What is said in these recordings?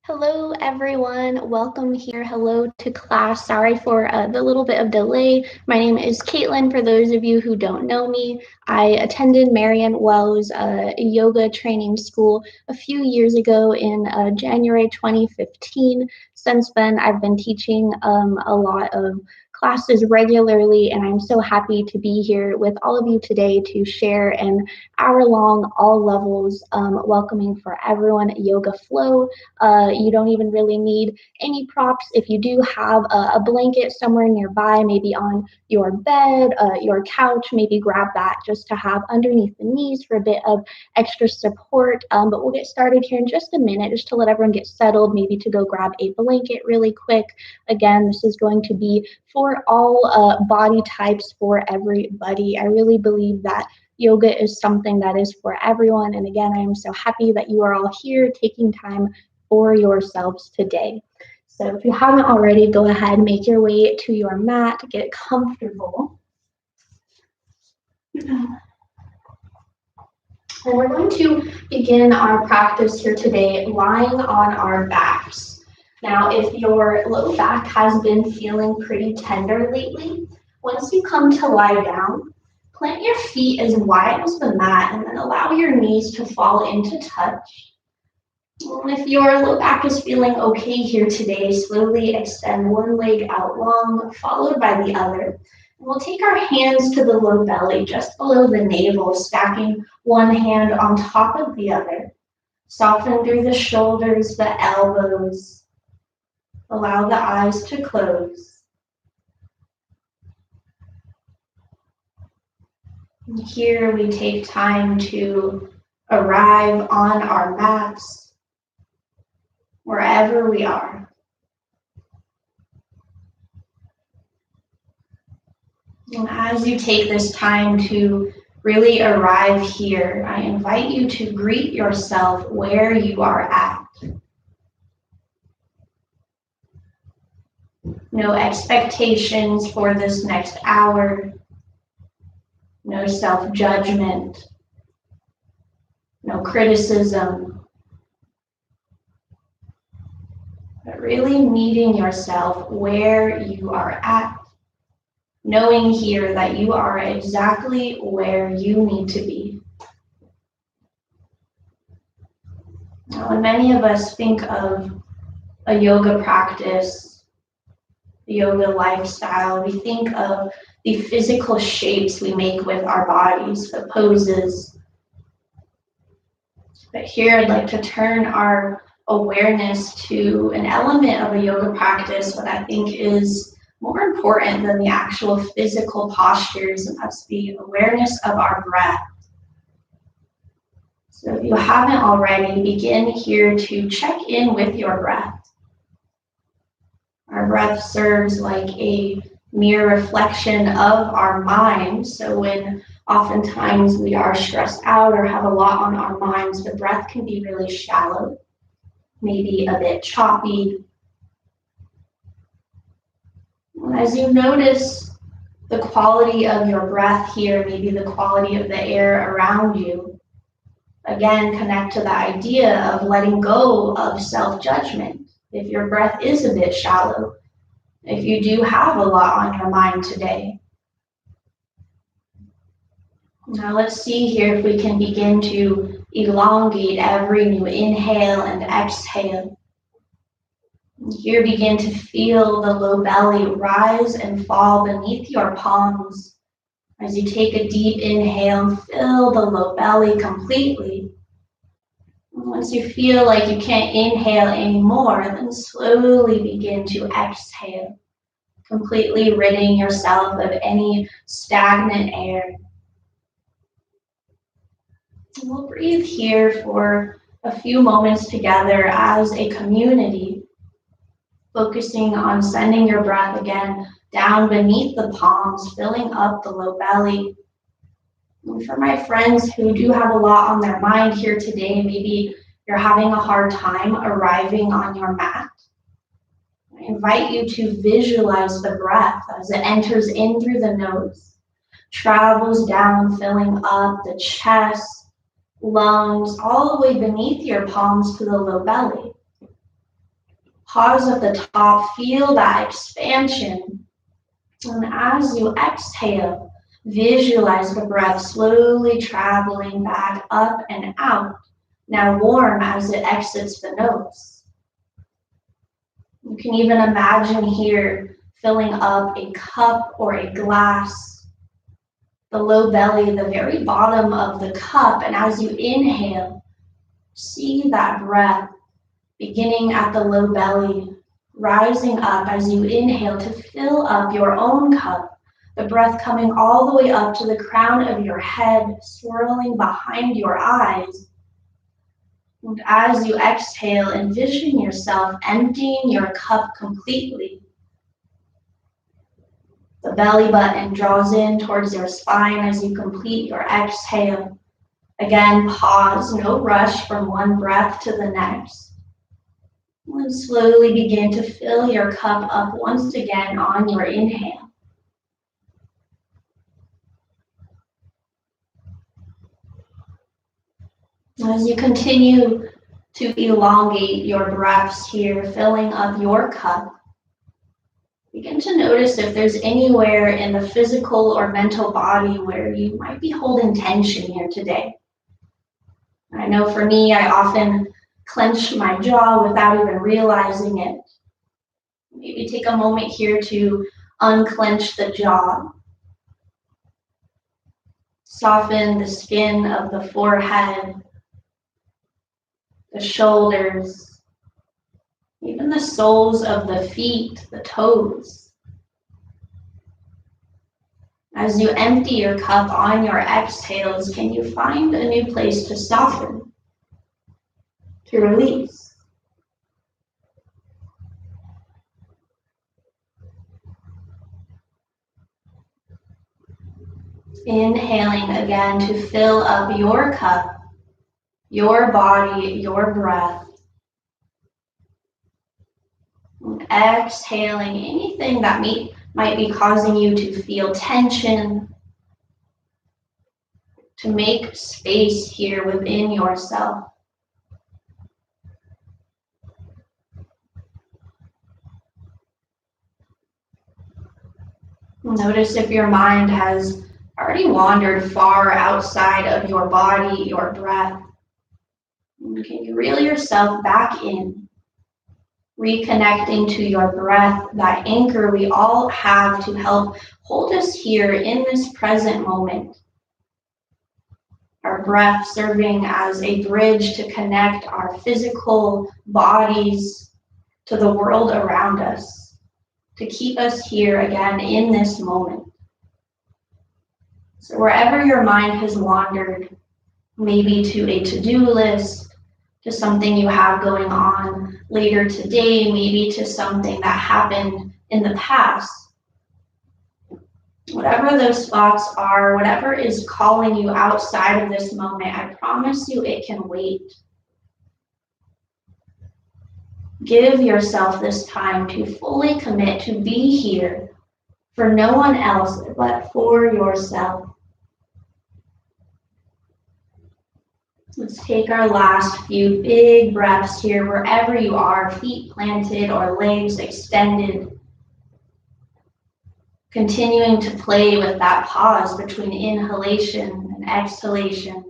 Hello, everyone. Welcome here. Hello to class. Sorry for the little bit of delay. My name is KateLynn. For those of you who don't know me, I attended Marianne yoga training school a few years ago in January 2015. Since then, I've been teaching a lot of classes regularly, and I'm so happy to be here with all of you today to share an hour-long, all levels, welcoming for everyone yoga flow. You don't even really need any props. If you do have a blanket somewhere nearby, maybe on your bed, your couch, maybe grab that just to have underneath the knees for a bit of extra support. But we'll get started here in just a minute, just to let everyone get settled, maybe to go grab a blanket really quick. Again, this is going to be for all body types, for everybody. I really believe that yoga is something that is for everyone. And again, I am so happy that you are all here taking time for yourselves today. So if you haven't already, go ahead, make your way to your mat, get comfortable. And we're going to begin our practice here today lying on our backs. Now, if your low back has been feeling pretty tender lately, once you come to lie down, plant your feet as wide as the mat and then allow your knees to fall into touch. And if your low back is feeling okay here today, slowly extend one leg out long, followed by the other. And we'll take our hands to the low belly, just below the navel, stacking one hand on top of the other. Soften through the shoulders, the elbows. Allow the eyes to close. And here we take time to arrive on our mats, wherever we are. And as you take this time to really arrive here, I invite you to greet yourself where you are at. No expectations for this next hour. No self-judgment. No criticism. But really meeting yourself where you are at, knowing here that you are exactly where you need to be. Now, when many of us think of a yoga practice, a yoga lifestyle, we think of the physical shapes we make with our bodies, the poses. But here I'd like to turn our awareness to an element of a yoga practice that I think is more important than the actual physical postures, and that's the awareness of our breath. So if you haven't already, begin here to check in with your breath. Our breath serves like a mere reflection of our mind. So when oftentimes we are stressed out or have a lot on our minds, the breath can be really shallow, maybe a bit choppy. As you notice the quality of your breath here, maybe the quality of the air around you, again, connect to the idea of letting go of self-judgment. If your breath is a bit shallow, if you do have a lot on your mind today. Now let's see here if we can begin to elongate every new inhale and exhale. Here begin to feel the low belly rise and fall beneath your palms. As you take a deep inhale, fill the low belly completely. And once you feel like you can't inhale anymore, then slowly begin to exhale, completely ridding yourself of any stagnant air. And we'll breathe here for a few moments together as a community, focusing on sending your breath again down beneath the palms, filling up the low belly. And for my friends who do have a lot on their mind here today, maybe you're having a hard time arriving on your mat, I invite you to visualize the breath as it enters in through the nose, travels down, filling up the chest, lungs, all the way beneath your palms to the low belly. Pause at the top, feel that expansion. And as you exhale, visualize the breath slowly traveling back up and out, now warm as it exits the nose. You can even imagine here filling up a cup or a glass, the low belly, the very bottom of the cup, and as you inhale, see that breath beginning at the low belly, rising up as you inhale to fill up your own cup, the breath coming all the way up to the crown of your head, swirling behind your eyes. And as you exhale, envision yourself emptying your cup completely. The belly button draws in towards your spine as you complete your exhale. Again, pause, no rush from one breath to the next. And slowly begin to fill your cup up once again on your inhale. As you continue to elongate your breaths here, filling up your cup, begin to notice if there's anywhere in the physical or mental body where you might be holding tension here today. I know for me, I often clench my jaw without even realizing it. Maybe take a moment here to unclench the jaw. Soften the skin of the forehead, the shoulders, even the soles of the feet, the toes. As you empty your cup on your exhales, can you find a new place to soften, to release? Inhaling again to fill up your cup, your body, your breath. And exhaling anything that might be causing you to feel tension, to make space here within yourself. Notice if your mind has already wandered far outside of your body, your breath. Can you reel yourself back in, reconnecting to your breath, that anchor we all have to help hold us here in this present moment. Our breath serving as a bridge to connect our physical bodies to the world around us, to keep us here again in this moment. So wherever your mind has wandered, maybe to a to-do list, to something you have going on later today, maybe to something that happened in the past, whatever those thoughts are, whatever is calling you outside of this moment, I promise you it can wait. Give yourself this time to fully commit to be here for no one else but for yourself. Let's take our last few big breaths here, wherever you are, feet planted or legs extended. Continuing to play with that pause between inhalation and exhalation.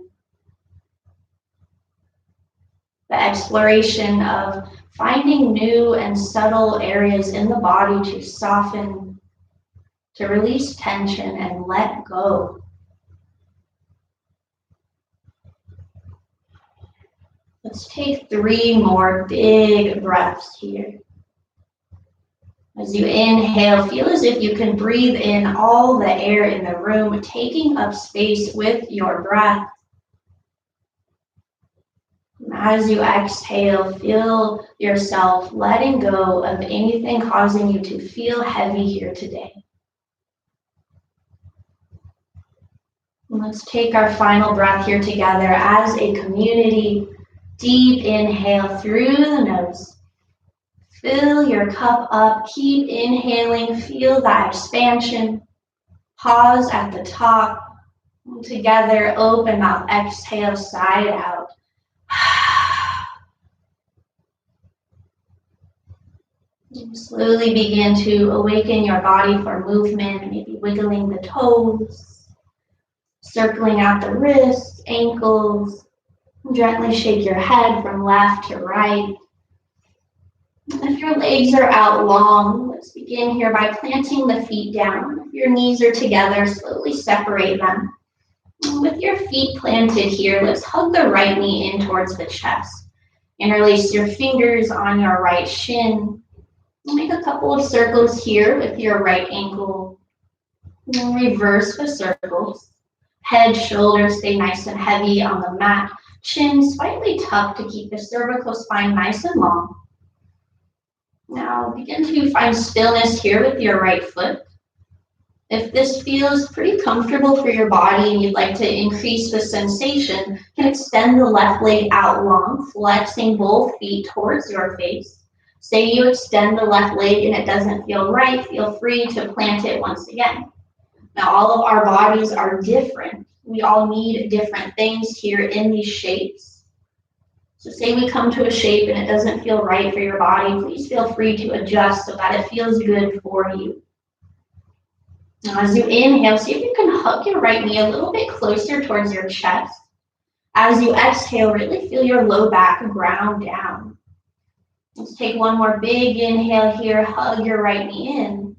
The exploration of finding new and subtle areas in the body to soften, to release tension and let go. Let's take 3 more big breaths here. As you inhale, feel as if you can breathe in all the air in the room, taking up space with your breath. And as you exhale, feel yourself letting go of anything causing you to feel heavy here today. And let's take our final breath here together as a community. Deep inhale through the nose. Fill your cup up. Keep inhaling. Feel that expansion. Pause at the top. And together, open mouth. Exhale, side out. Slowly begin to awaken your body for movement, maybe wiggling the toes, circling out the wrists, ankles. Gently shake your head from left to right. If your legs are out long, let's begin here by planting the feet down. If your knees are together, slowly separate them. With your feet planted here, let's hug the right knee in towards the chest. Interlace your fingers on your right shin. Make a couple of circles here with your right ankle. And reverse the circles. Head, shoulders stay nice and heavy on the mat. Chin slightly tucked to keep the cervical spine nice and long. Now begin to find stillness here with your right foot. If this feels pretty comfortable for your body and you'd like to increase the sensation, you can extend the left leg out long, flexing both feet towards your face. Say you extend the left leg and it doesn't feel right, feel free to plant it once again. Now all of our bodies are different. We all need different things here in these shapes. So say we come to a shape and it doesn't feel right for your body, please feel free to adjust so that it feels good for you. Now as you inhale, see if you can hug your right knee a little bit closer towards your chest. As you exhale, really feel your low back ground down. Let's take one more big inhale here, hug your right knee in.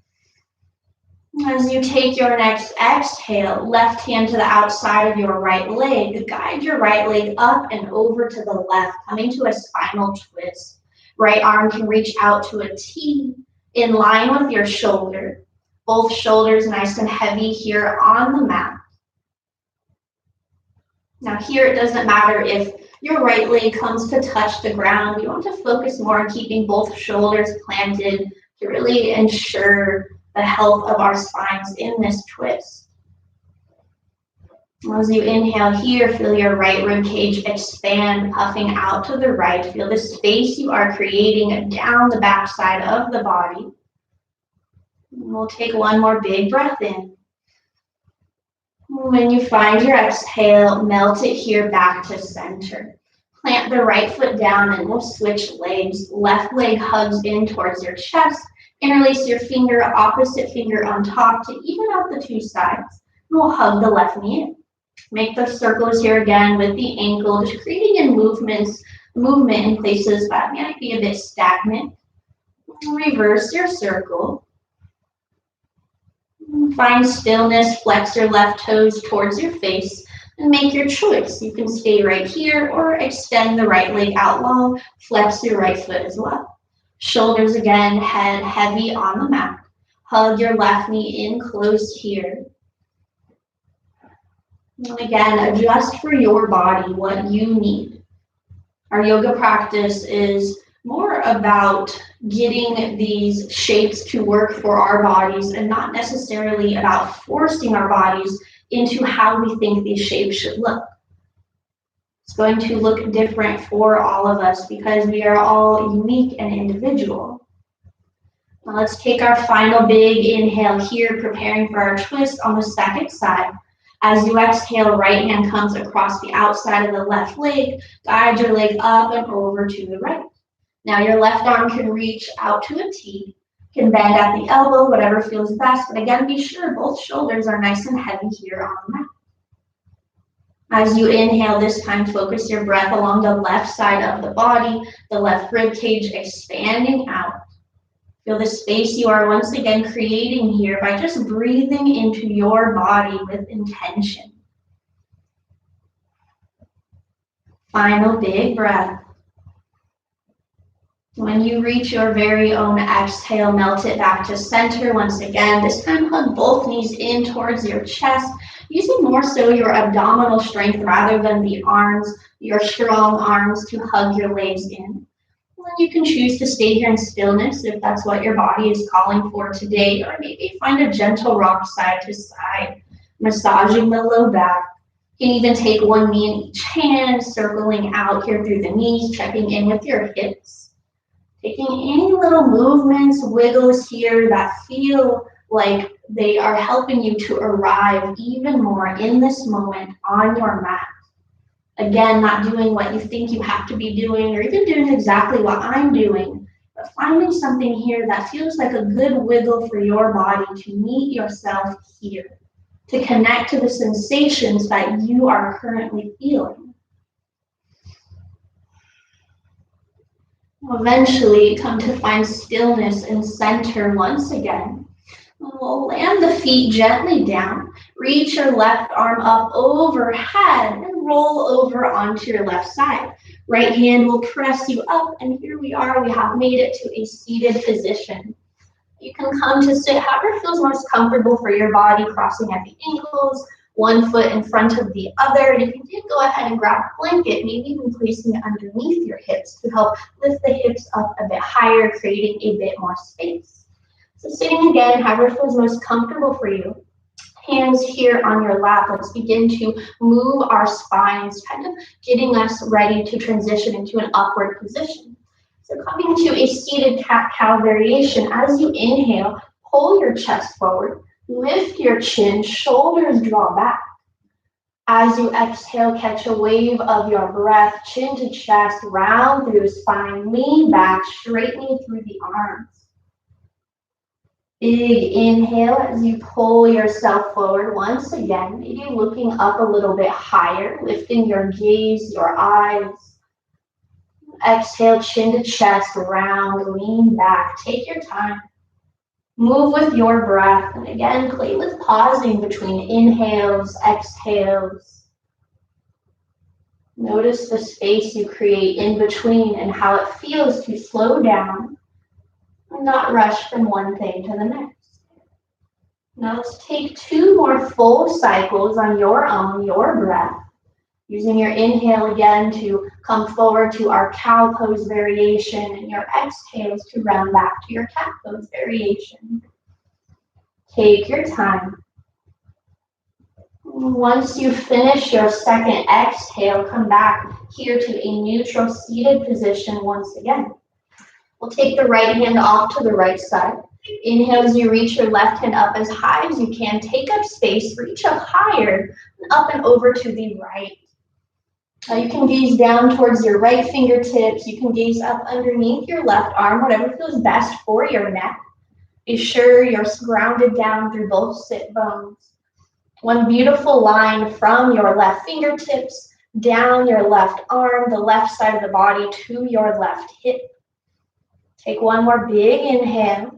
As you take your next exhale, left hand to the outside of your right leg, guide your right leg up and over to the left, coming to a spinal twist. Right arm can reach out to a T in line with your shoulder. Both shoulders nice and heavy here on the mat. Now here it doesn't matter if your right leg comes to touch the ground. We want to focus more on keeping both shoulders planted to really ensure the health of our spines in this twist. As you inhale here, feel your right rib cage expand, puffing out to the right. Feel the space you are creating down the back side of the body. We'll take one more big breath in. When you find your exhale, melt it here back to center. Plant the right foot down and we'll switch legs. Left leg hugs in towards your chest. Interlace your finger, opposite finger on top to even out the two sides. We'll hug the left knee in. Make the circles here again with the ankle, just creating in movement in places that might be a bit stagnant. Reverse your circle. Find stillness, flex your left toes towards your face, and make your choice. You can stay right here or extend the right leg out long, flex your right foot as well. Shoulders again, head heavy on the mat. Hug your left knee in close here. And again, adjust for your body what you need. Our yoga practice is more about getting these shapes to work for our bodies and not necessarily about forcing our bodies into how we think these shapes should look. It's going to look different for all of us because we are all unique and individual. Now let's take our final big inhale here, preparing for our twist on the second side. As you exhale, right hand comes across the outside of the left leg, guide your leg up and over to the right. Now your left arm can reach out to a T, can bend at the elbow, whatever feels best, but again, be sure both shoulders are nice and heavy here on the mat. As you inhale, this time focus your breath along the left side of the body, the left rib cage expanding out. Feel the space you are once again creating here by just breathing into your body with intention. Final big breath. When you reach your very own exhale, melt it back to center once again. This time hug both knees in towards your chest, using more so your abdominal strength rather than the arms, your strong arms to hug your legs in. And you can choose to stay here in stillness if that's what your body is calling for today, or maybe find a gentle rock side to side, massaging the low back. You can even take one knee in each hand, circling out here through the knees, checking in with your hips. Taking any little movements, wiggles here that feel like they are helping you to arrive even more in this moment on your mat. Again, not doing what you think you have to be doing or even doing exactly what I'm doing, But finding something here that feels like a good wiggle for your body to meet yourself here, to connect to the sensations that you are currently feeling. Eventually, come to find stillness and center once again. We'll land the feet gently down. Reach your left arm up overhead and roll over onto your left side. Right hand will press you up, and here we are. We have made it to a seated position. You can come to sit however feels most comfortable for your body, crossing at the ankles, one foot in front of the other. And if you did, go ahead and grab a blanket, maybe even placing it underneath your hips to help lift the hips up a bit higher, creating a bit more space. So sitting again, however feels most comfortable for you. Hands here on your lap. Let's begin to move our spines, kind of getting us ready to transition into an upward position. So coming to a seated cat-cow variation, as you inhale, pull your chest forward, lift your chin, shoulders draw back. As you exhale, catch a wave of your breath, chin to chest, round through spine, lean back, straightening through the arms. Big inhale as you pull yourself forward once again, maybe looking up a little bit higher, lifting your gaze, your eyes. Exhale, chin to chest, round, lean back. Take your time. Move with your breath. And again, play with pausing between inhales, exhales. Notice the space you create in between and how it feels to slow down and not rush from one thing to the next. Now let's take 2 more full cycles on your own, your breath. Using your inhale again to come forward to our cow pose variation and your exhales to round back to your cat pose variation. Take your time. Once you finish your second exhale, come back here to a neutral seated position once again. We'll take the right hand off to the right side. Inhale as you reach your left hand up as high as you can. Take up space, reach up higher, and up and over to the right. You can gaze down towards your right fingertips. You can gaze up underneath your left arm, whatever feels best for your neck. Be sure you're grounded down through both sit bones. One beautiful line from your left fingertips, down your left arm, the left side of the body to your left hip. Take one more big inhale.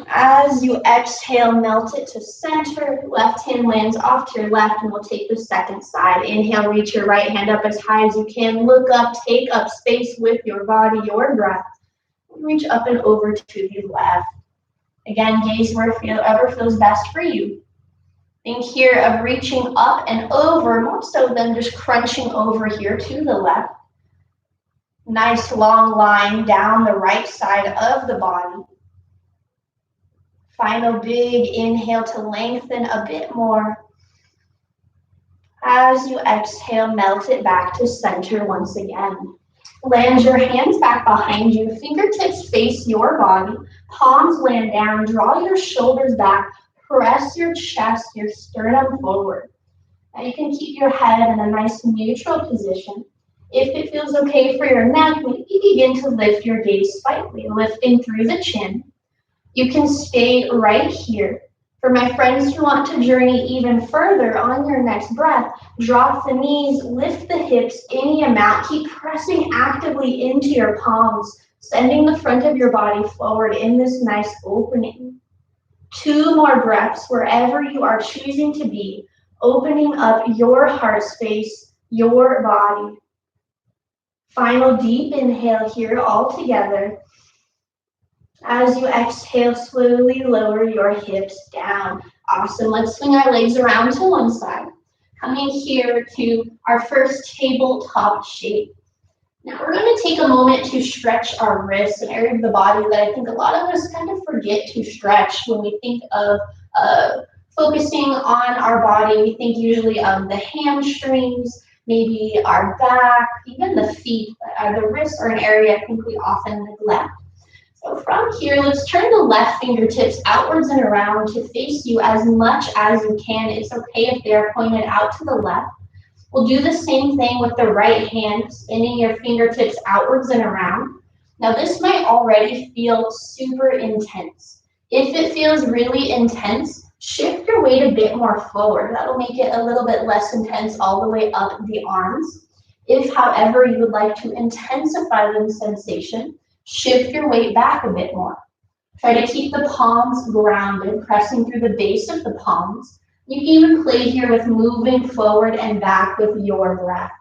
As you exhale, melt it to center. Left hand lands off to your left, and we'll take the second side. Inhale, reach your right hand up as high as you can. Look up, take up space with your body, your breath. Reach up and over to the left. Again, gaze wherever feels best for you. Think here of reaching up and over, more so than just crunching over here to the left. Nice long line down the right side of the body. Final big inhale to lengthen a bit more. As you exhale, melt it back to center once again. Land your hands back behind you, fingertips face your body, palms land down, draw your shoulders back, press your chest, your sternum forward. Now you can keep your head in a nice neutral position. If it feels okay for your neck, maybe begin to lift your gaze slightly, lifting through the chin. You can stay right here. For my friends who want to journey even further on your next breath, drop the knees, lift the hips any amount. Keep pressing actively into your palms, sending the front of your body forward in this nice opening. 2 more breaths wherever you are choosing to be, opening up your heart space, your body. Final deep inhale here all together. As you exhale, slowly lower your hips down. Awesome. Let's swing our legs around to one side. Coming here to our first tabletop shape. Now we're going to take a moment to stretch our wrists, an area of the body that I think a lot of us kind of forget to stretch when we think of focusing on our body. We think usually of the hamstrings, maybe our back, even the feet. The wrists are an area I think we often neglect. So from here, let's turn the left fingertips outwards and around to face you as much as you can. It's okay if they're pointed out to the left. We'll do the same thing with the right hand, spinning your fingertips outwards and around. Now this might already feel super intense. If it feels really intense, shift your weight a bit more forward. That'll make it a little bit less intense all the way up the arms. If, however, you would like to intensify the sensation, shift your weight back a bit more. Try to keep the palms grounded, pressing through the base of the palms. You can even play here with moving forward and back with your breath.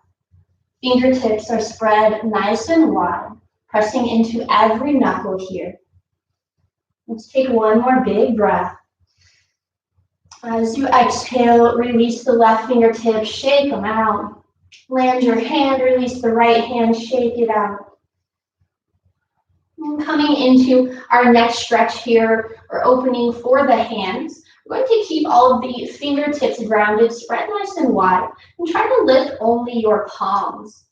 Fingertips are spread nice and wide, pressing into every knuckle here. Let's take one more big breath. As you exhale, release the left fingertips, shake them out. Land your hand, release the right hand, shake it out. And coming into our next stretch here, or opening for the hands, we're going to keep all of the fingertips grounded, spread nice and wide, and try to lift only your palms.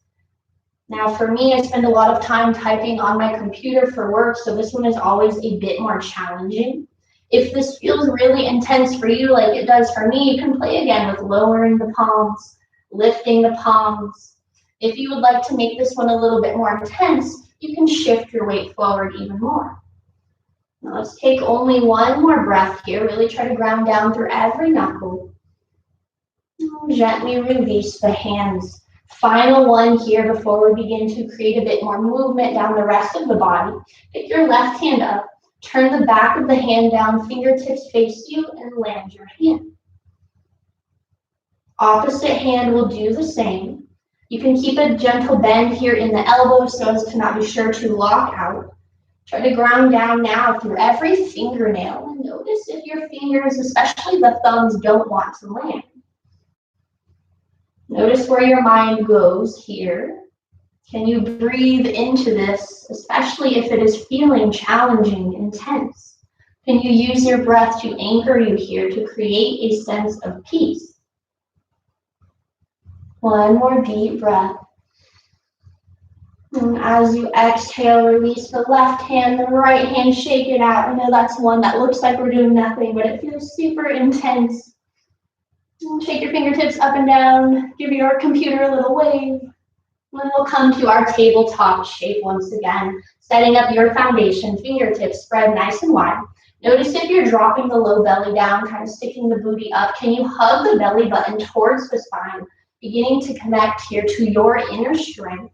Now for me, I spend a lot of time typing on my computer for work, so this one is always a bit more challenging. If this feels really intense for you, like it does for me, you can play again with lowering the palms, lifting the palms. If you would like to make this one a little bit more intense, you can shift your weight forward even more. Now let's take only one more breath here. Really try to ground down through every knuckle. Gently release the hands. Final one here before we begin to create a bit more movement down the rest of the body. Pick your left hand up, turn the back of the hand down, fingertips face you, and land your hand. Opposite hand will do the same. You can keep a gentle bend here in the elbow so as to not be sure to lock out. Try to ground down now through every fingernail, and notice if your fingers, especially the thumbs, don't want to land. Notice where your mind goes here. Can you breathe into this, especially if it is feeling challenging, intense? Can you use your breath to anchor you here to create a sense of peace? One more deep breath. And as you exhale, release the left hand, the right hand, shake it out. I know that's one that looks like we're doing nothing, but it feels super intense. Shake your fingertips up and down. Give your computer a little wave. Then we'll come to our tabletop shape once again, setting up your foundation, fingertips spread nice and wide. Notice if you're dropping the low belly down, kind of sticking the booty up, can you hug the belly button towards the spine, beginning to connect here to your inner strength.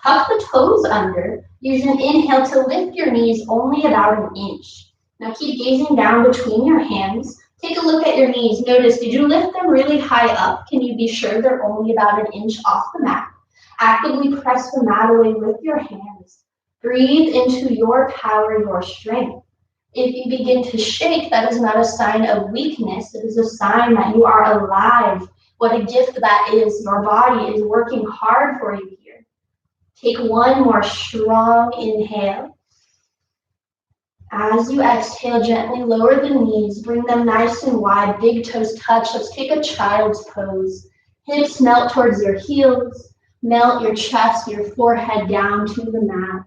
Tuck the toes under. Use an inhale to lift your knees only about an inch. Now keep gazing down between your hands. Take a look at your knees. Notice, did you lift them really high up? Can you be sure they're only about an inch off the mat? Actively press the mat away with your hands. Breathe into your power, your strength. If you begin to shake, that is not a sign of weakness. It is a sign that you are alive. What a gift that is. Your body is working hard for you here. Take one more strong inhale. As you exhale, gently lower the knees. Bring them nice and wide. Big toes touch. Let's take a child's pose. Hips melt towards your heels. Melt your chest, your forehead down to the mat.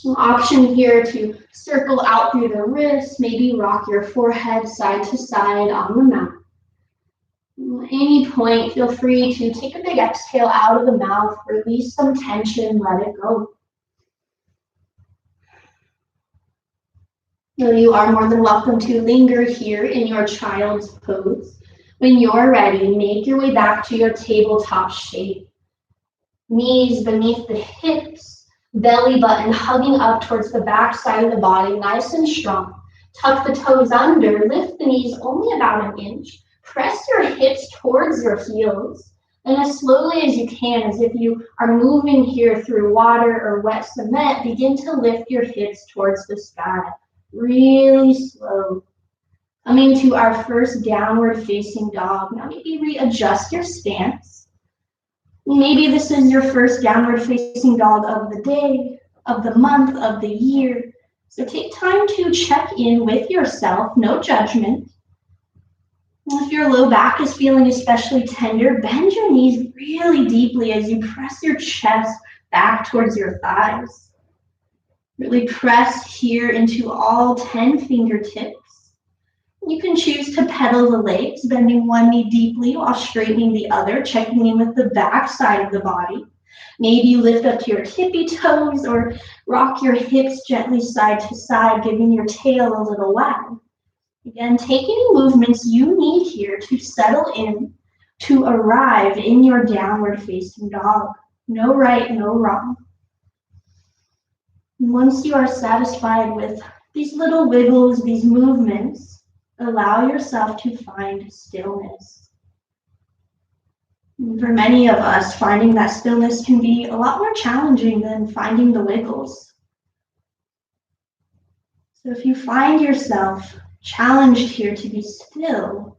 An option here to circle out through the wrists. Maybe rock your forehead side to side on the mat. At any point, feel free to take a big exhale out of the mouth. Release some tension. Let it go. You are more than welcome to linger here in your child's pose. When you're ready, make your way back to your tabletop shape. Knees beneath the hips, belly button hugging up towards the back side of the body, nice and strong. Tuck the toes under, lift the knees only about an inch. Press your hips towards your heels. And as slowly as you can, as if you are moving here through water or wet cement, begin to lift your hips towards the sky. Really slow. Coming to our first downward facing dog. Now maybe readjust your stance. Maybe this is your first downward facing dog of the day, of the month, of the year. So take time to check in with yourself, no judgment. If your low back is feeling especially tender, bend your knees really deeply as you press your chest back towards your thighs. Really press here into all 10 fingertips. You can choose to pedal the legs, bending one knee deeply while straightening the other, checking in with the back side of the body. Maybe you lift up to your tippy toes or rock your hips gently side to side, giving your tail a little wag. Again, take any movements you need here to settle in, to arrive in your downward facing dog. No right, no wrong. And once you are satisfied with these little wiggles, these movements, allow yourself to find stillness. And for many of us, finding that stillness can be a lot more challenging than finding the wiggles. So if you find yourself challenged here to be still,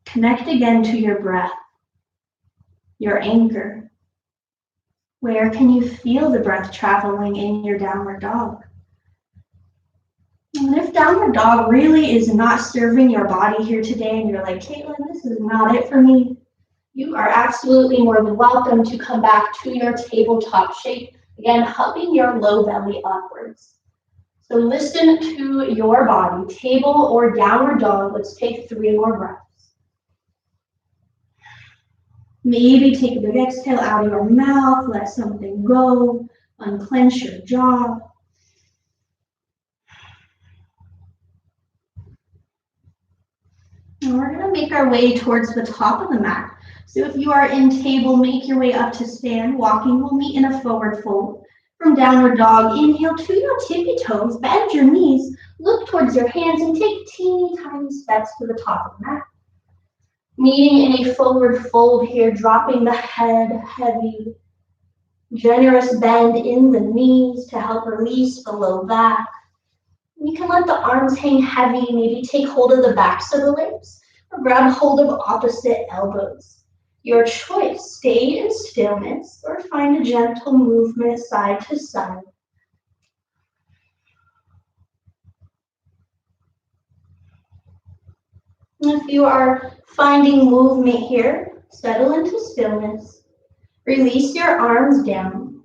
connect again to your breath, your anchor. Where can you feel the breath traveling in your downward dog? And if downward dog really is not serving your body here today and you're like, KateLynn, this is not it for me, you are absolutely more than welcome to come back to your tabletop shape. Again, hugging your low belly upwards. So listen to your body, table or downward dog. Let's take 3 more breaths. Maybe take a big exhale out of your mouth, let something go, unclench your jaw. And we're gonna make our way towards the top of the mat. So if you are in table, make your way up to stand. Walking will meet in a forward fold. From downward dog, inhale to your tippy toes, bend your knees, look towards your hands and take teeny tiny steps to the top of the mat. Meeting in a forward fold here, dropping the head heavy. Generous bend in the knees to help release the low back. You can let the arms hang heavy, maybe take hold of the backs of the legs or grab hold of opposite elbows. Your choice, stay in stillness or find a gentle movement side to side. If you are finding movement here, settle into stillness. Release your arms down.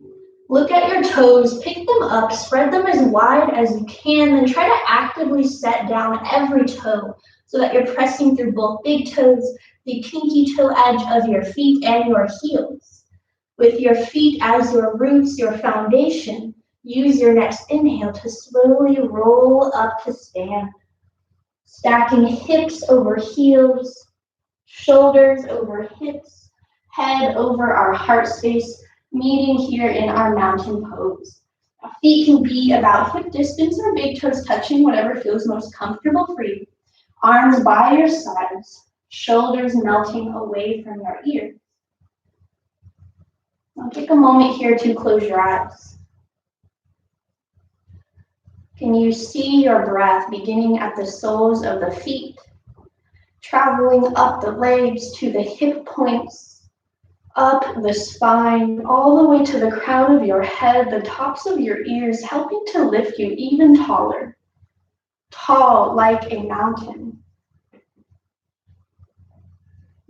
Look at your toes, pick them up, spread them as wide as you can, then try to actively set down every toe so that you're pressing through both big toes, the pinky toe edge of your feet, and your heels. With your feet as your roots, your foundation, use your next inhale to slowly roll up to stand. Stacking hips over heels, shoulders over hips, head over our heart space, meeting here in our mountain pose. Our feet can be about hip distance or big toes touching, whatever feels most comfortable for you. Arms by your sides, shoulders melting away from your ears. Now take a moment here to close your eyes. Can you see your breath beginning at the soles of the feet, traveling up the legs to the hip points, up the spine, all the way to the crown of your head, the tops of your ears, helping to lift you even taller, tall like a mountain.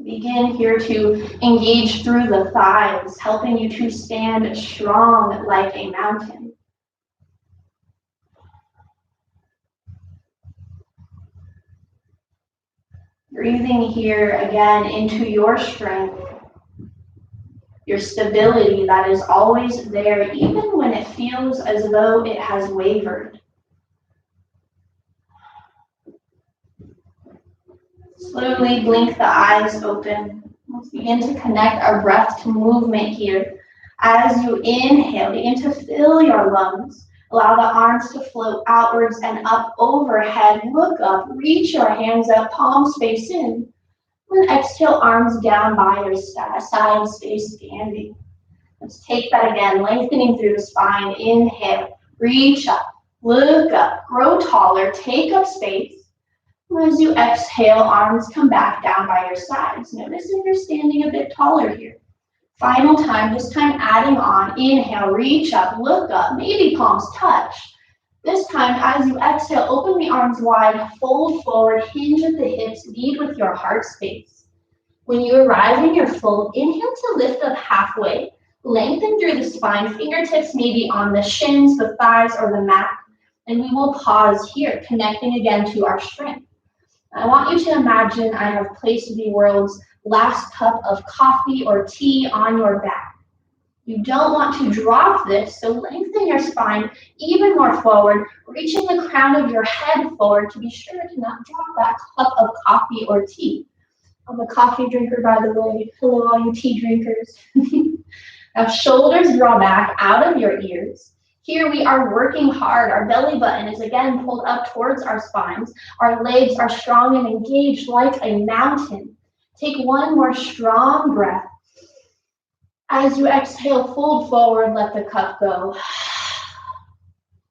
Begin here to engage through the thighs, helping you to stand strong like a mountain. Breathing here again into your strength, your stability that is always there, even when it feels as though it has wavered. Slowly blink the eyes open. Let's begin to connect our breath to movement here. As you inhale, begin to fill your lungs. Allow the arms to float outwards and up overhead. Look up, reach your hands up, palms face in. And exhale, arms down by your side, stay standing. Let's take that again, lengthening through the spine. Inhale, reach up, look up, grow taller, take up space. As you exhale, arms come back down by your sides. Notice if you're standing a bit taller here. Final time, this time adding on. Inhale, reach up, look up, maybe palms touch. This time, as you exhale, open the arms wide, fold forward, hinge at the hips, lead with your heart space. When you arrive in your fold, inhale to lift up halfway, lengthen through the spine, fingertips maybe on the shins, the thighs, or the mat. And we will pause here, connecting again to our strength. I want you to imagine I have placed the world's last cup of coffee or tea on your back. You don't want to drop this, so lengthen your spine even more forward, reaching the crown of your head forward to be sure to not drop that cup of coffee or tea. I'm a coffee drinker, by the way. Hello, all you tea drinkers. Now, shoulders draw back out of your ears. Here we are working hard. Our belly button is again pulled up towards our spines. Our legs are strong and engaged like a mountain. Take one more strong breath. As you exhale, fold forward, let the cup go.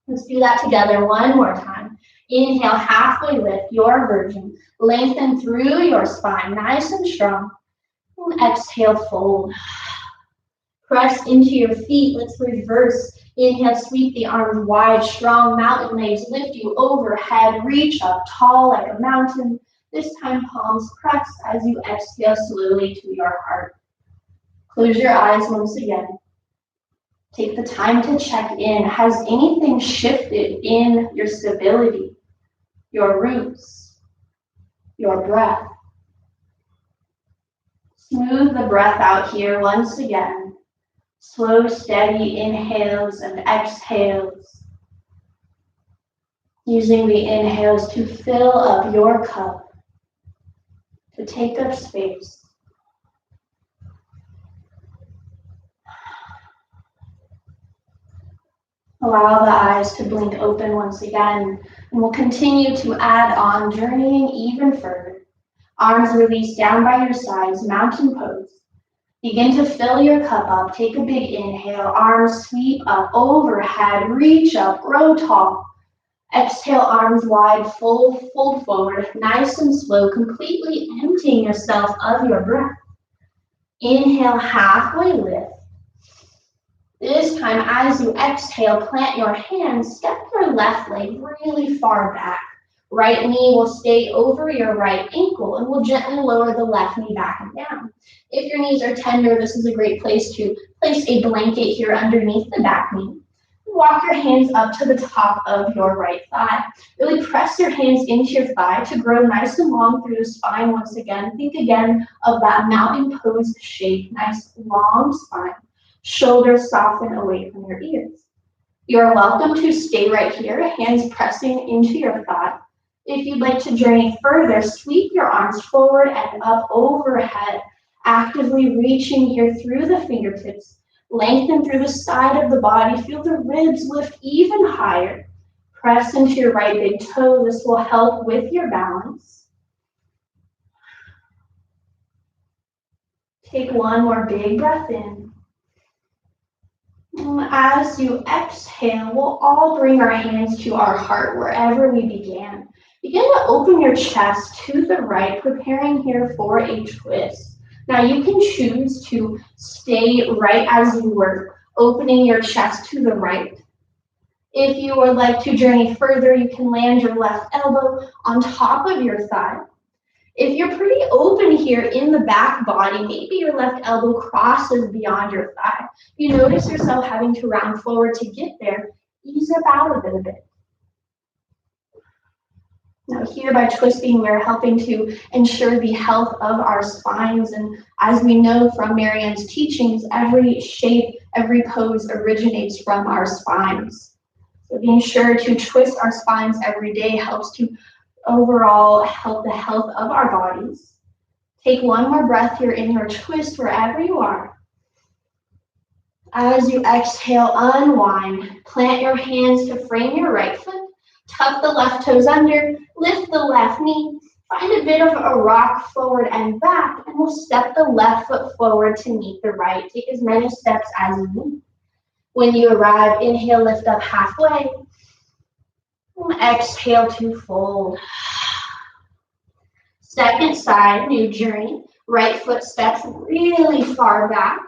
Let's do that together one more time. Inhale, halfway lift, your version. Lengthen through your spine, nice and strong. And exhale, fold. Press into your feet. Let's reverse. Inhale, sweep the arms wide, strong mountain legs lift you overhead. Reach up tall like a mountain. This time, palms press as you exhale slowly to your heart. Close your eyes once again. Take the time to check in. Has anything shifted in your stability, your roots, your breath? Smooth the breath out here once again. Slow, steady inhales and exhales. Using the inhales to fill up your cup, to take up space. Allow the eyes to blink open once again, and we'll continue to add on, journeying even further. Arms released down by your sides, mountain pose. Begin to fill your cup up. Take a big inhale, arms sweep up overhead, reach up, grow tall. Exhale, arms wide, fold forward, nice and slow, completely emptying yourself of your breath. Inhale, halfway lift. This time, as you exhale, plant your hands, step your left leg really far back. Right knee will stay over your right ankle, and we'll gently lower the left knee back and down. If your knees are tender, this is a great place to place a blanket here underneath the back knee. Walk your hands up to the top of your right thigh. Really press your hands into your thigh to grow nice and long through the spine once again. Think again of that mountain pose shape, nice long spine. Shoulders soften away from your ears. You're welcome to stay right here, hands pressing into your thigh. If you'd like to journey further, sweep your arms forward and up overhead, actively reaching here through the fingertips. Lengthen through the side of the body. Feel the ribs lift even higher. Press into your right big toe. This will help with your balance. Take one more big breath in. As you exhale, we'll all bring our hands to our heart wherever we began. Begin to open your chest to the right, preparing here for a twist. Now you can choose to stay right as you were, opening your chest to the right. If you would like to journey further, you can land your left elbow on top of your thigh. If you're pretty open here in the back body, maybe your left elbow crosses beyond your thigh. You notice yourself having to round forward to get there, ease up out of it a bit. Now here by twisting, we're helping to ensure the health of our spines. And as we know from Marianne's teachings, every shape, every pose originates from our spines. So being sure to twist our spines every day helps to overall help the health of our bodies. Take one more breath here in your twist wherever you are. As you exhale, unwind. Plant your hands to frame your right foot. Tuck the left toes under, lift the left knee, find a bit of a rock forward and back, and we'll step the left foot forward to meet the right. Take as many steps as you need. When you arrive, inhale, lift up halfway. And exhale to fold. Second side, new journey. Right foot steps really far back.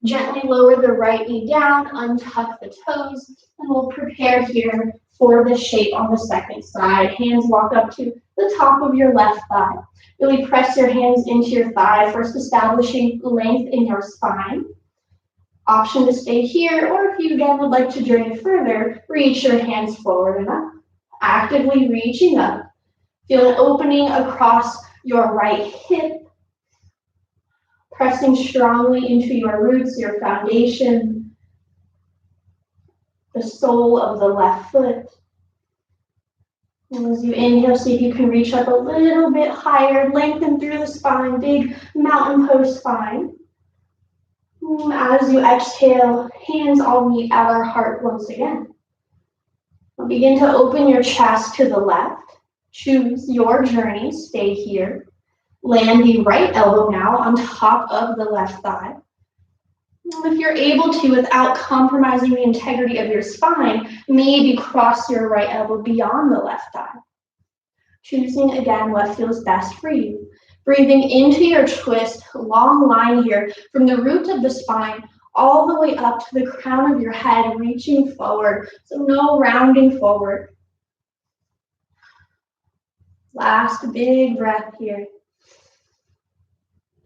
Gently lower the right knee down, untuck the toes, and we'll prepare here for the shape on the second side. Hands walk up to the top of your left thigh. Really press your hands into your thigh, first establishing length in your spine. Option to stay here, or if you again would like to journey further, reach your hands forward and up. Actively reaching up. Feel an opening across your right hip. pressing strongly into your roots, your foundation, the sole of the left foot. And as you inhale, see if you can reach up a little bit higher, lengthen through the spine, big mountain pose spine. As you exhale, hands all meet at our heart once again. Begin to open your chest to the left. Choose your journey, stay here. Land the right elbow now on top of the left thigh. If you're able to, without compromising the integrity of your spine, maybe cross your right elbow beyond the left thigh. Choosing again what feels best for you. Breathing into your twist, long line here from the root of the spine all the way up to the crown of your head, reaching forward. So no rounding forward. Last big breath here.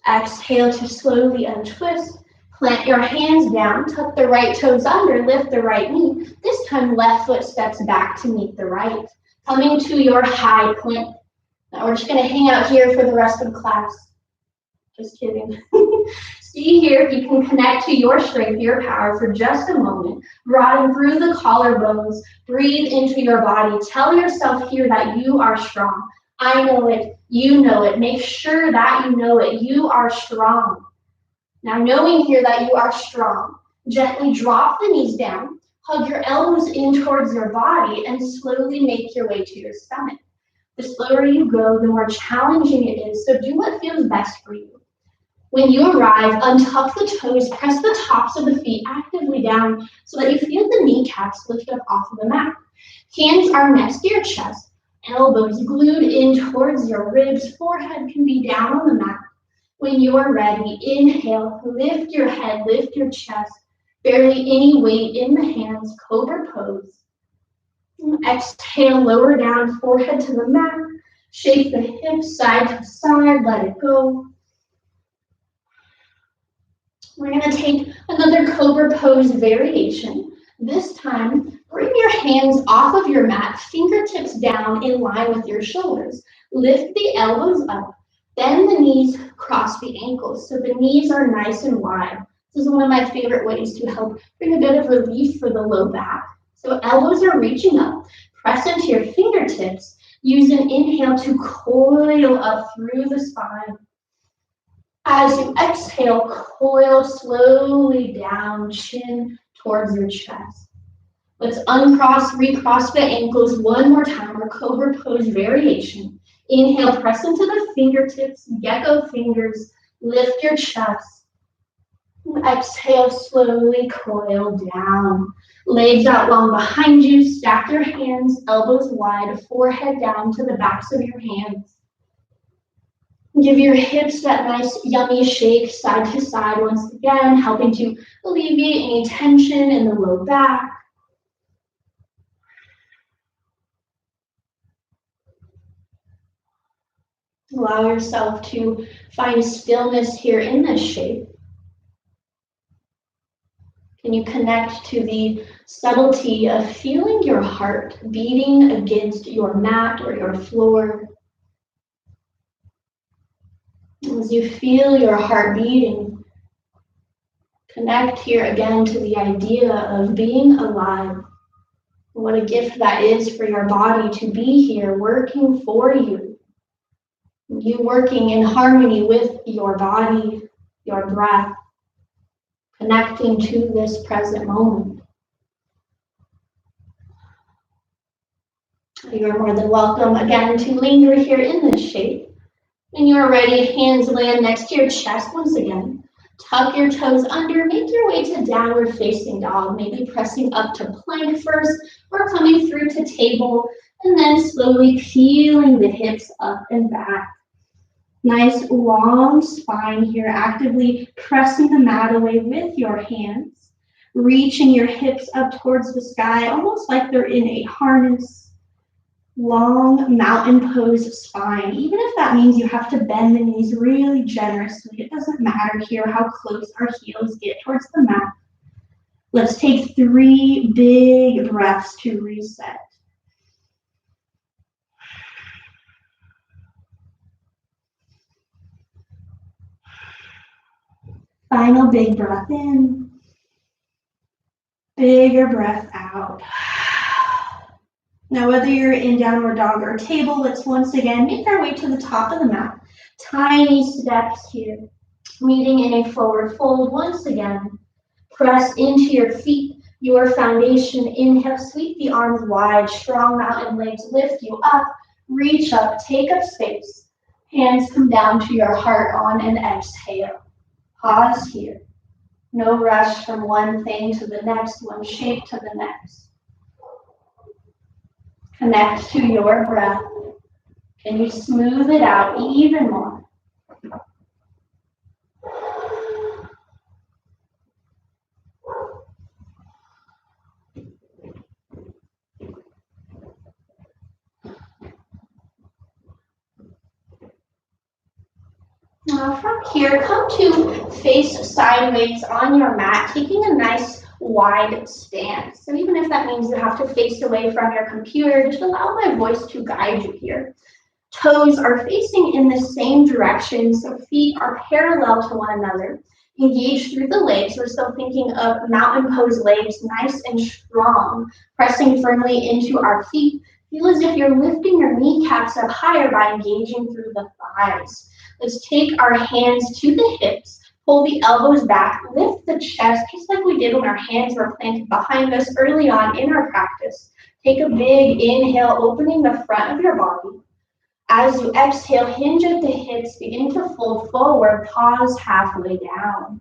Exhale to slowly untwist. Plant your hands down, tuck the right toes under, lift the right knee. This time left foot steps back to meet the right. Coming to your high plank. Now we're just gonna hang out here for the rest of class. Just kidding. See here if you can connect to your strength, your power for just a moment. Broaden through the collarbones. Breathe into your body. Tell yourself here that you are strong. I know it. You know it. Make sure that you know it. You are strong. Now, knowing here that you are strong, gently drop the knees down, hug your elbows in towards your body, and slowly make your way to your stomach. The slower you go, the more challenging it is, so do what feels best for you. When you arrive, untuck the toes, press the tops of the feet actively down so that you feel the kneecaps lift up off of the mat. Hands are next to your chest, elbows glued in towards your ribs, forehead can be down on the mat. When you're ready, inhale, lift your head, lift your chest, barely any weight in the hands, Cobra pose. Exhale, lower down, forehead to the mat, shake the hips side to side, let it go. We're gonna take another Cobra pose variation. This time, bring your hands off of your mat, fingertips down in line with your shoulders. Lift the elbows up. Bend the knees, cross the ankles, so the knees are nice and wide. This is one of my favorite ways to help bring a bit of relief for the low back. So elbows are reaching up. Press into your fingertips. Use an inhale to coil up through the spine. As you exhale, coil slowly down, chin towards your chest. Let's uncross, recross the ankles one more time, our Cobra pose variation. Inhale, press into the fingertips, gecko fingers, lift your chest. Exhale, slowly coil down. Legs out long behind you, stack your hands, elbows wide, forehead down to the backs of your hands. Give your hips that nice yummy shake side to side once again, helping to alleviate any tension in the low back. Allow yourself to find stillness here in this shape. Can you connect to the subtlety of feeling your heart beating against your mat or your floor? As you feel your heart beating, connect here again to the idea of being alive. What a gift that is for your body to be here working for you. You working in harmony with your body, your breath, connecting to this present moment. You're more than welcome again to linger here in this shape. When you're ready, hands land next to your chest once again. Tuck your toes under, make your way to downward facing dog, maybe pressing up to plank first or coming through to table, and then slowly peeling the hips up and back. Nice long spine here, actively pressing the mat away with your hands, reaching your hips up towards the sky, almost like they're in a harness. Long mountain pose spine, even if that means you have to bend the knees really generously, it doesn't matter here how close our heels get towards the mat. Let's take 3 big breaths to reset. Final big breath in. Bigger breath out. Now, whether you're in downward dog or table, let's once again make our way to the top of the mat. Tiny steps here. Meeting in a forward fold once again. Press into your feet, your foundation. Inhale, sweep the arms wide, strong mountain legs lift you up. Reach up, take up space. Hands come down to your heart on an exhale. Pause here. No rush from one thing to the next, one shape to the next. Connect to your breath. Can you smooth it out even more? Now from here, come to face sideways on your mat, taking a nice wide stance. So even if that means you have to face away from your computer, just allow my voice to guide you here. Toes are facing in the same direction, so feet are parallel to one another. Engage through the legs. We're still thinking of mountain pose legs, nice and strong, pressing firmly into our feet. Feel as if you're lifting your kneecaps up higher by engaging through the thighs. Let's take our hands to the hips, pull the elbows back, lift the chest, just like we did when our hands were planted behind us early on in our practice. Take a big inhale, opening the front of your body. As you exhale, hinge at the hips, begin to fold forward, pause halfway down.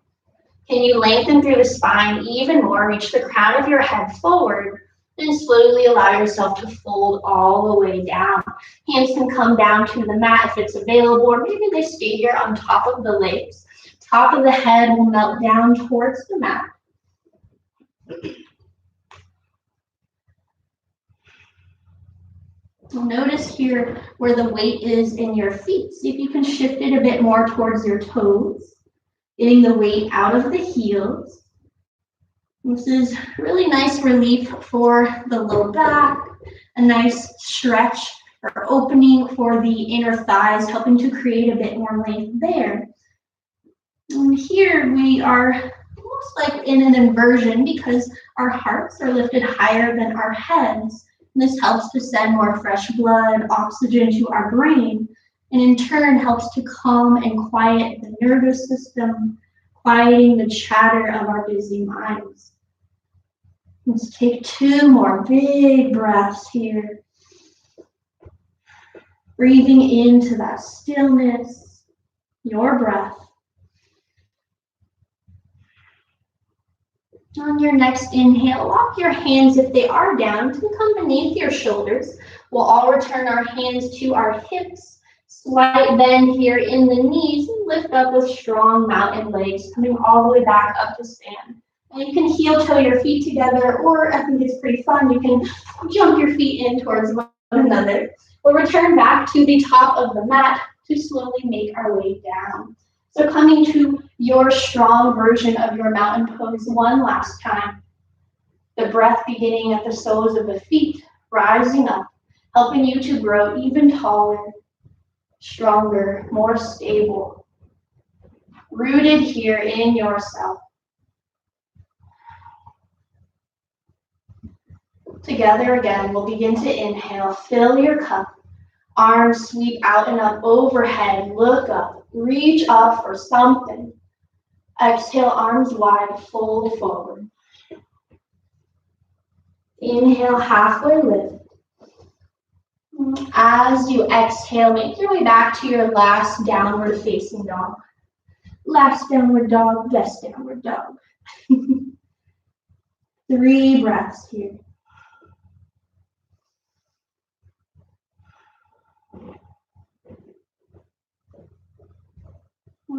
Can you lengthen through the spine even more, reach the crown of your head forward, and slowly allow yourself to fold all the way down. Hands can come down to the mat if it's available, or maybe they stay here on top of the legs. Top of the head will melt down towards the mat. Notice here where the weight is in your feet. See if you can shift it a bit more towards your toes, getting the weight out of the heels. This is really nice relief for the low back, a nice stretch or opening for the inner thighs, helping to create a bit more length there. And here we are almost like in an inversion because our hearts are lifted higher than our heads. And this helps to send more fresh blood, oxygen to our brain, and in turn helps to calm and quiet the nervous system, quieting the chatter of our busy minds. Let's take 2 more big breaths here. Breathing into that stillness, your breath. On your next inhale, walk your hands, if they are down, to come beneath your shoulders. We'll all return our hands to our hips. Slight bend here in the knees and lift up with strong mountain legs, coming all the way back up to stand. And you can heel toe your feet together, or I think it's pretty fun, you can jump your feet in towards one another. We'll return back to the top of the mat to slowly make our way down. So coming to your strong version of your mountain pose one last time. The breath beginning at the soles of the feet, rising up, helping you to grow even taller, stronger, more stable, rooted here in yourself. Together again, we'll begin to inhale, fill your cup, arms sweep out and up overhead, look up, reach up for something. Exhale, arms wide, fold forward. Inhale, halfway lift. As you exhale, make your way back to your last downward facing dog. Last downward dog, best downward dog. 3 breaths here.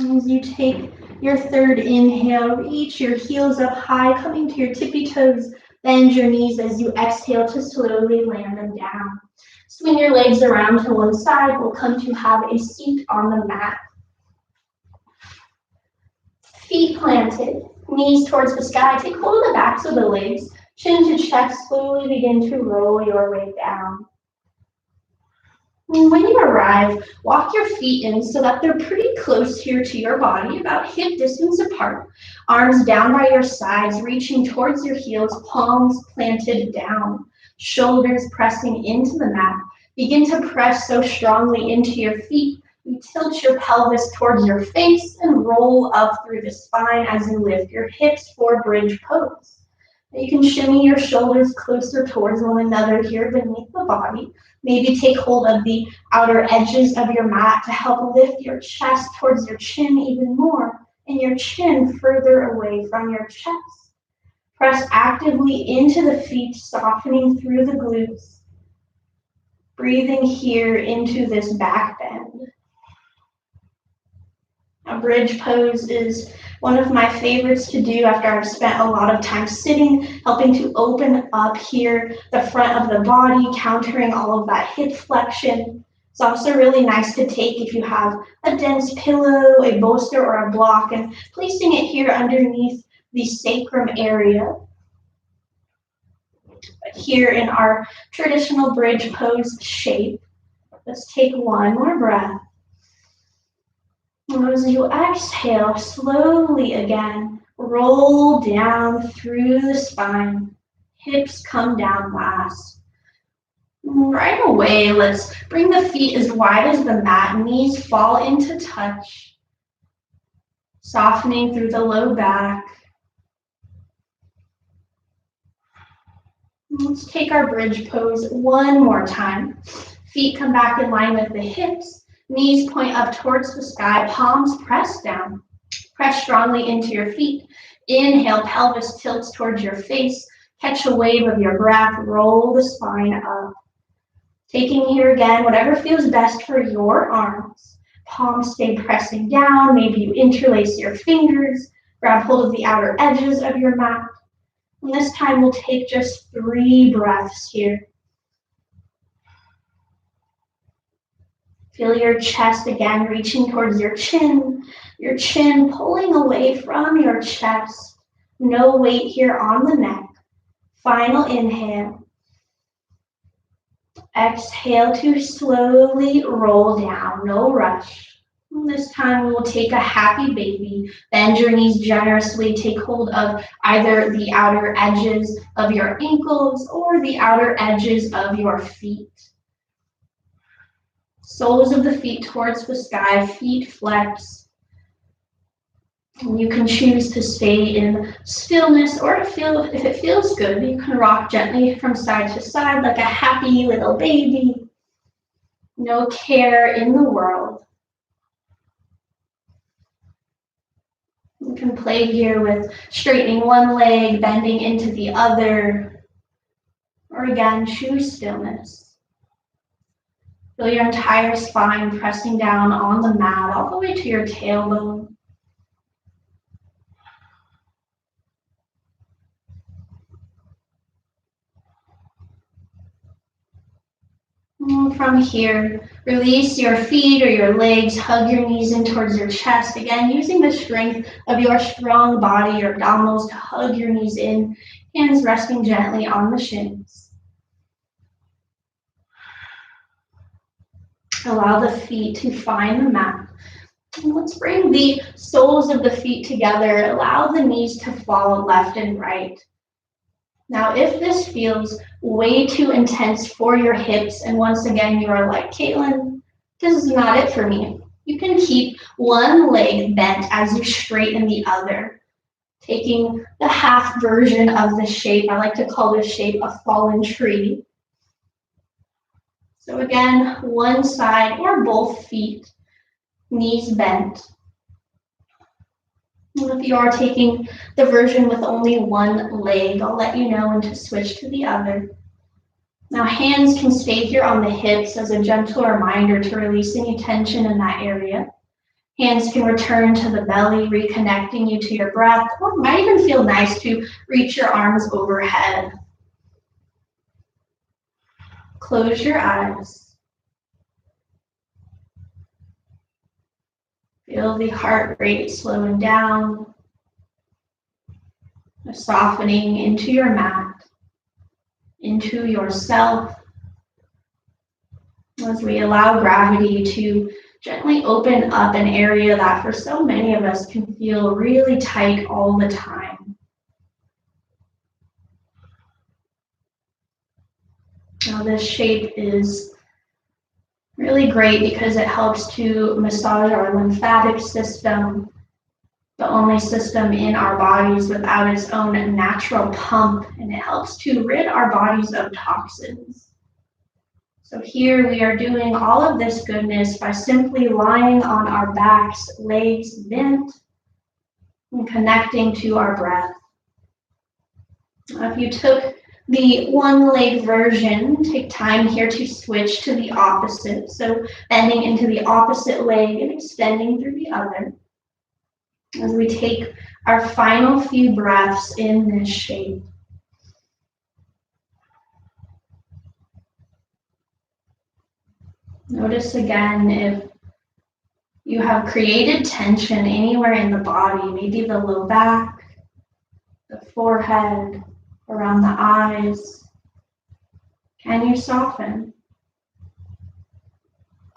As you take your 3rd inhale, reach your heels up high, coming to your tippy toes. Bend your knees as you exhale to slowly land them down. Swing your legs around to one side. We'll come to have a seat on the mat. Feet planted, knees towards the sky. Take hold of the backs of the legs. Chin to chest, slowly begin to roll your way down. When you arrive, walk your feet in so that they're pretty close here to your body, about hip distance apart. Arms down by your sides, reaching towards your heels, palms planted down, shoulders pressing into the mat. Begin to press so strongly into your feet. You tilt your pelvis towards your face and roll up through the spine as you lift your hips for bridge pose. You can shimmy your shoulders closer towards one another here beneath the body. Maybe take hold of the outer edges of your mat to help lift your chest towards your chin even more, and your chin further away from your chest. Press actively into the feet, softening through the glutes. Breathing here into this back bend. A bridge pose is one of my favorites to do after I've spent a lot of time sitting, helping to open up here the front of the body, countering all of that hip flexion. It's also really nice to take if you have a dense pillow, a bolster, or a block, and placing it here underneath the sacrum area. But here in our traditional bridge pose shape, let's take one more breath. As you exhale, slowly again, roll down through the spine. Hips come down last. Right away, let's bring the feet as wide as the mat. Knees fall into touch. Softening through the low back. Let's take our bridge pose one more time. Feet come back in line with the hips. Knees point up towards the sky, palms press down. Press strongly into your feet. Inhale, pelvis tilts towards your face. Catch a wave of your breath, roll the spine up. Taking here again, whatever feels best for your arms. Palms stay pressing down, maybe you interlace your fingers, grab hold of the outer edges of your mat. And this time we'll take just 3 breaths here. Feel your chest again reaching towards your chin pulling away from your chest. No weight here on the neck. Final inhale. Exhale to slowly roll down, no rush. And this time we will take a happy baby. Bend your knees generously. Take hold of either the outer edges of your ankles or the outer edges of your feet. Soles of the feet towards the sky, feet flex. And you can choose to stay in stillness, or if it feels good, you can rock gently from side to side like a happy little baby. No care in the world. You can play here with straightening one leg, bending into the other, or again, choose stillness. Feel your entire spine pressing down on the mat all the way to your tailbone. And from here, release your feet or your legs, hug your knees in towards your chest. Again, using the strength of your strong body, your abdominals to hug your knees in, hands resting gently on the shins. Allow the feet to find the mat. And let's bring the soles of the feet together. Allow the knees to fall left and right. Now, if this feels way too intense for your hips, and once again, you are like, KateLynn, this is not it for me. You can keep one leg bent as you straighten the other, taking the half version of the shape. I like to call this shape a fallen tree. So again, one side or both feet, knees bent. And if you are taking the version with only one leg, I'll let you know when to switch to the other. Now hands can stay here on the hips as a gentle reminder to release any tension in that area. Hands can return to the belly, reconnecting you to your breath, or it might even feel nice to reach your arms overhead. Close your eyes. Feel the heart rate slowing down, softening into your mat, into yourself, as we allow gravity to gently open up an area that for so many of us can feel really tight all the time. Now this shape is really great because it helps to massage our lymphatic system, the only system in our bodies without its own natural pump, and it helps to rid our bodies of toxins. So here we are doing all of this goodness by simply lying on our backs, legs bent, and connecting to our breath. If you took the one leg version, take time here to switch to the opposite. So bending into the opposite leg and extending through the other. As we take our final few breaths in this shape. Notice again if you have created tension anywhere in the body, maybe the low back, the forehead, around the eyes. Can you soften?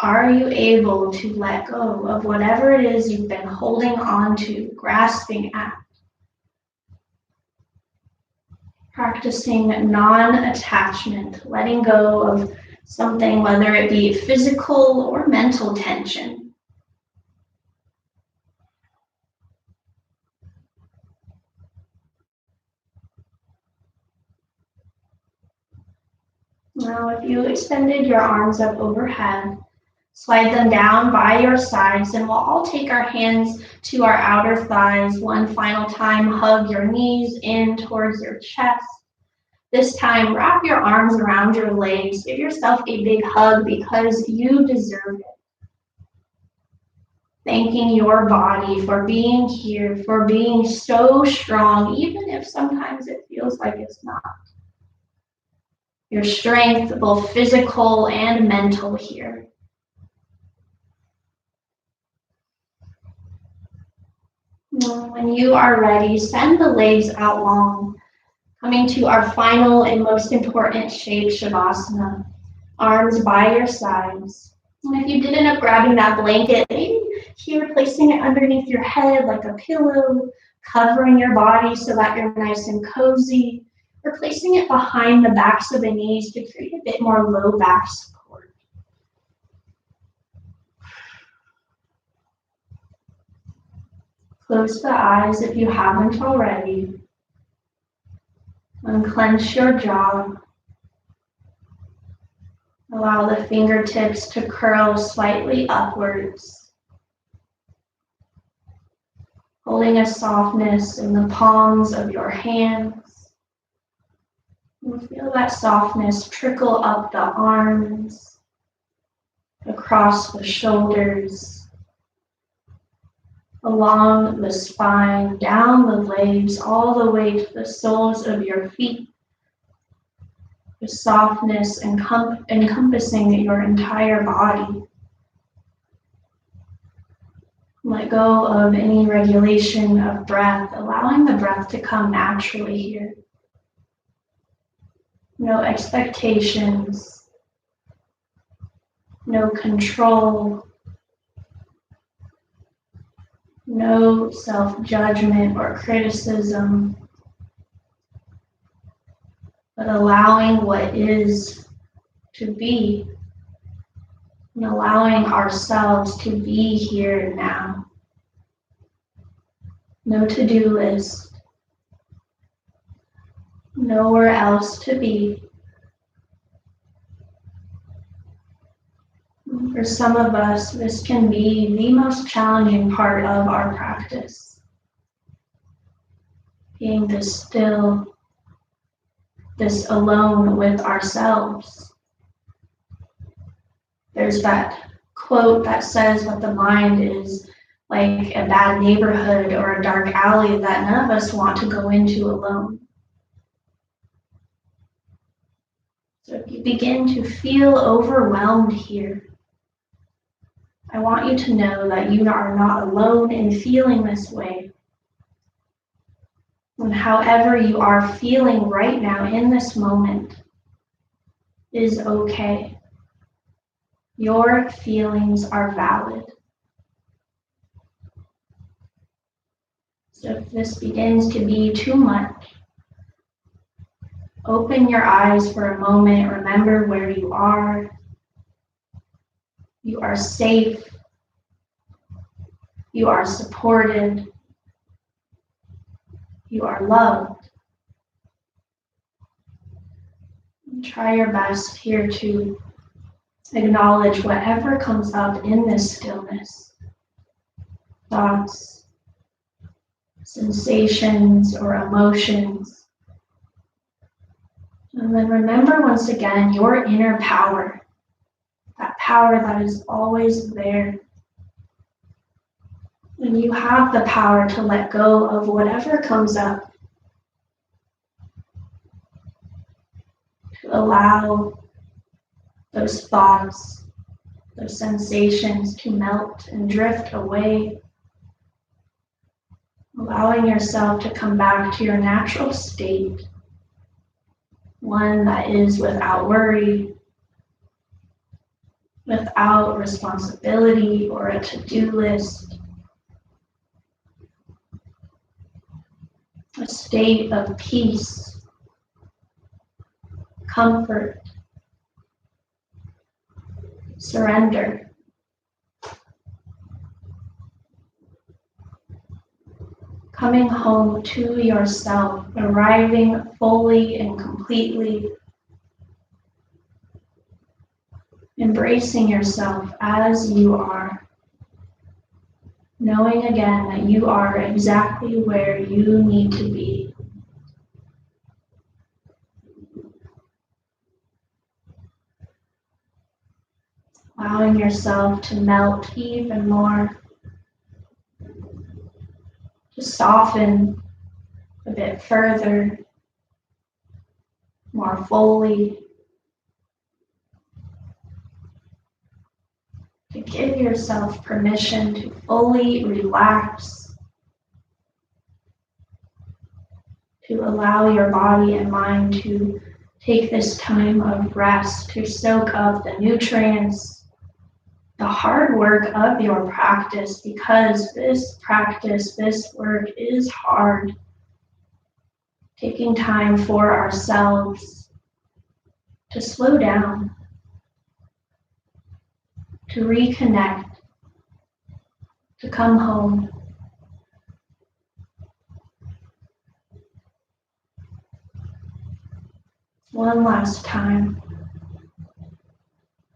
Are you able to let go of whatever it is you've been holding on to, grasping at? Practicing non-attachment, letting go of something, whether it be physical or mental tension. Now, if you extended your arms up overhead, slide them down by your sides, and we'll all take our hands to our outer thighs one final time. Hug your knees in towards your chest. This time, wrap your arms around your legs. Give yourself a big hug because you deserve it. Thanking your body for being here, for being so strong, even if sometimes it feels like it's not. Your strength, both physical and mental here. When you are ready, send the legs out long, coming to our final and most important shape, Shavasana. Arms by your sides. And if you did end up grabbing that blanket, maybe here placing it underneath your head like a pillow, covering your body so that you're nice and cozy, or placing it behind the backs of the knees to create a bit more low back support. Close the eyes if you haven't already. Unclench your jaw. Allow the fingertips to curl slightly upwards. Holding a softness in the palms of your hands. And feel that softness trickle up the arms, across the shoulders, along the spine, down the legs, all the way to the soles of your feet. The softness encompassing your entire body. Let go of any regulation of breath, allowing the breath to come naturally here. No expectations, no control, no self-judgment or criticism, but allowing what is to be, and allowing ourselves to be here now. No to-do list, nowhere else to be. For some of us, this can be the most challenging part of our practice. Being this still, this alone with ourselves. There's that quote that says that the mind is like a bad neighborhood or a dark alley that none of us want to go into alone. So if you begin to feel overwhelmed here, I want you to know that you are not alone in feeling this way. And however you are feeling right now in this moment is okay. Your feelings are valid. So if this begins to be too much, open your eyes for a moment. Remember where you are. You are safe. You are supported. You are loved. And try your best here to acknowledge whatever comes up in this stillness. Thoughts, sensations, or emotions. And then remember once again your inner power, that power that is always there. And you have the power to let go of whatever comes up, to allow those thoughts, those sensations to melt and drift away, allowing yourself to come back to your natural state, one that is without worry, without responsibility or a to-do list, a state of peace, comfort, surrender. Coming home to yourself, arriving fully and completely, embracing yourself as you are, knowing again that you are exactly where you need to be. Allowing yourself to melt even more, to soften a bit further, more fully, to give yourself permission to fully relax, to allow your body and mind to take this time of rest, to soak up the nutrients, the hard work of your practice, because this practice, this work is hard. Taking time for ourselves to slow down, to reconnect, to come home. One last time.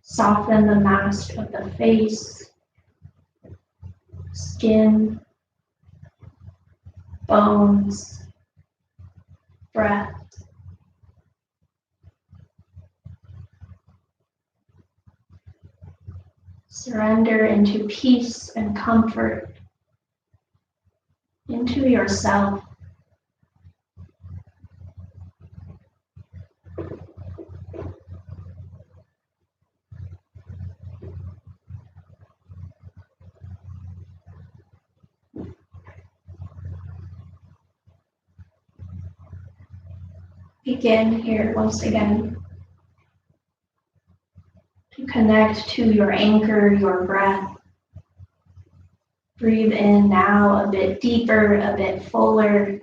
Soften the mask of the face, skin, bones, breath. Surrender into peace and comfort, into yourself. Begin here once again to connect to your anchor, your breath. Breathe in now a bit deeper, a bit fuller.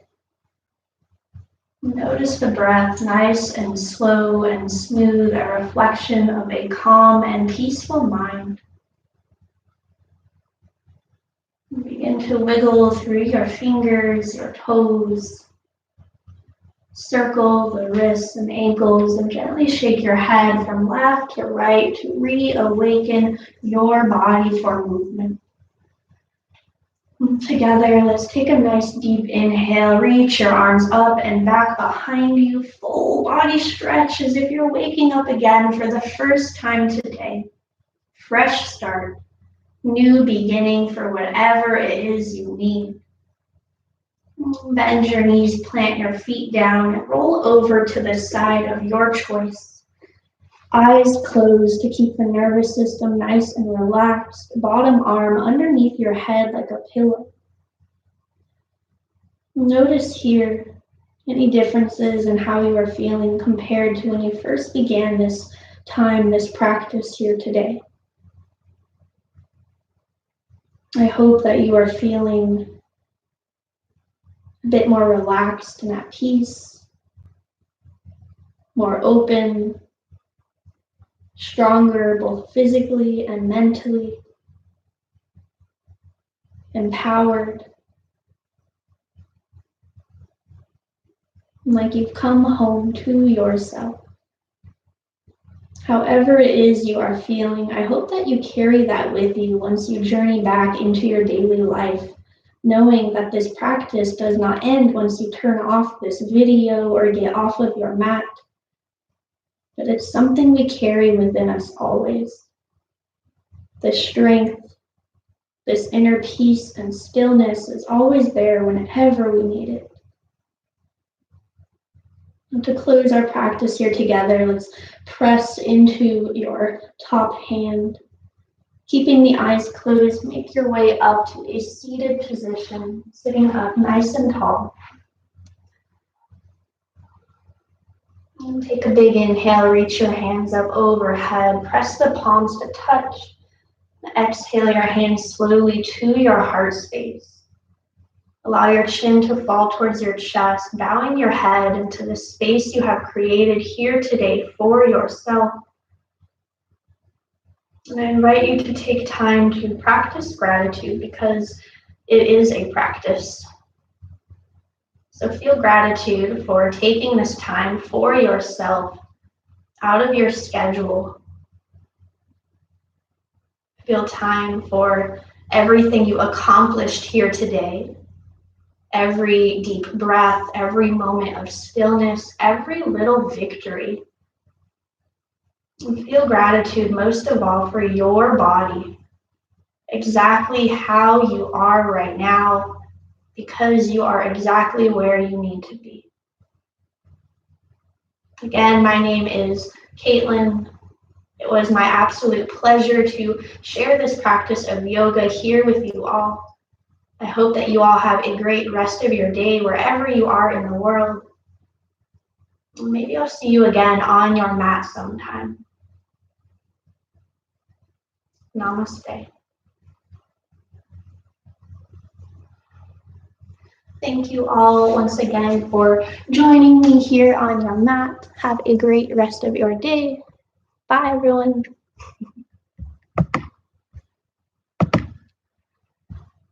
Notice the breath, nice and slow and smooth, a reflection of a calm and peaceful mind. Begin to wiggle through your fingers, your toes. Circle the wrists and ankles and gently shake your head from left to right to reawaken your body for movement. Together, let's take a nice deep inhale. Reach your arms up and back behind you. Full body stretch as if you're waking up again for the first time today. Fresh start. New beginning for whatever it is you need. Bend your knees, plant your feet down, and roll over to the side of your choice. Eyes closed to keep the nervous system nice and relaxed. Bottom arm underneath your head like a pillow. Notice here any differences in how you are feeling compared to when you first began this time, this practice here today. I hope that you are feeling a bit more relaxed and at peace, more open, stronger both physically and mentally, empowered, like you've come home to yourself. However it is you are feeling, I hope that you carry that with you once you journey back into your daily life, knowing that this practice does not end once you turn off this video or get off of your mat, but it's something we carry within us always. The strength, this inner peace and stillness is always there whenever we need it. And to close our practice here together, let's press into your top hand. Keeping the eyes closed, make your way up to a seated position, sitting up nice and tall. And take a big inhale, reach your hands up overhead, press the palms to touch. Exhale your hands slowly to your heart space. Allow your chin to fall towards your chest, bowing your head into the space you have created here today for yourself. And I invite you to take time to practice gratitude because it is a practice. So feel gratitude for taking this time for yourself out of your schedule. Feel time for everything you accomplished here today. Every deep breath, every moment of stillness, every little victory. And feel gratitude most of all for your body, exactly how you are right now, because you are exactly where you need to be. Again, my name is KateLynn. It was my absolute pleasure to share this practice of yoga here with you all. I hope that you all have a great rest of your day wherever you are in the world. Maybe I'll see you again on your mat sometime. Namaste. Thank you all once again for joining me here on your mat. Have a great rest of your day. Bye, everyone.